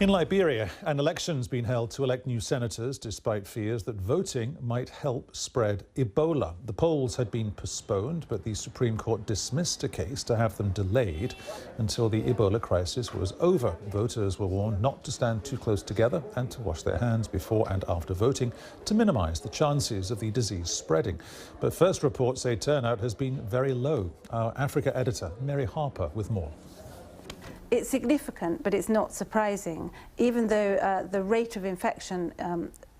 In Liberia, an election's been held to elect new senators despite fears that voting might help spread Ebola. The polls had been postponed, but the Supreme Court dismissed a case to have them delayed until the Ebola crisis was over. Voters were warned not to stand too close together and to wash their hands before and after voting to minimize the chances of the disease spreading. But first reports say turnout has been very low. Our Africa editor, Harper, with more. It's significant, but it's not surprising, even though the rate of infection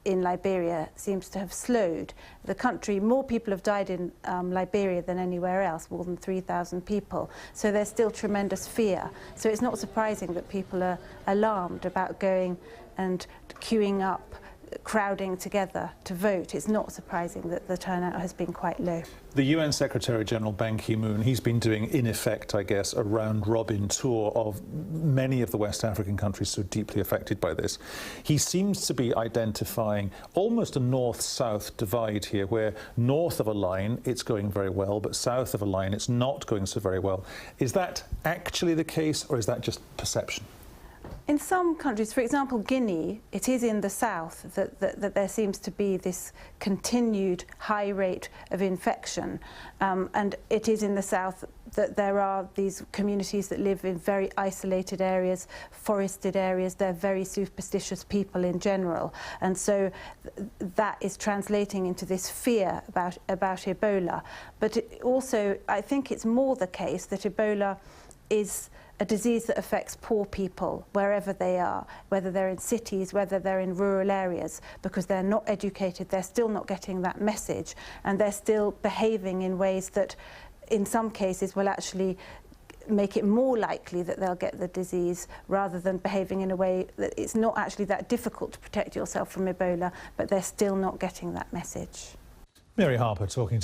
in Liberia seems to have slowed. The country, more people have died in Liberia than anywhere else, more than 3,000 people. So there's still tremendous fear. So it's not surprising that people are alarmed about going and queuing up, crowding together to vote. It's not surprising that the turnout has been quite low. The UN Secretary-General Ban Ki-moon, he's been doing, in effect, I guess, a round-robin tour of many of the West African countries so deeply affected by this. He seems to be identifying almost a north-south divide here, where north of a line it's going very well, but south of a line it's not going so very well. Is that actually the case, or is that just perception? In some countries, for example Guinea, it is in the south that there seems to be this continued high rate of infection, and it is in the south that there are these communities that live in very isolated areas, forested areas. They're very superstitious people in general, and so that is translating into this fear about Ebola. But also, I think it's more the case that Ebola is a disease that affects poor people wherever they are, whether they're in cities, whether they're in rural areas, because they're not educated, they're still not getting that message, and they're still behaving in ways that in some cases will actually make it more likely that they'll get the disease, rather than behaving in a way that it's not actually that difficult to protect yourself from Ebola, but they're still not getting that message. Harper talking to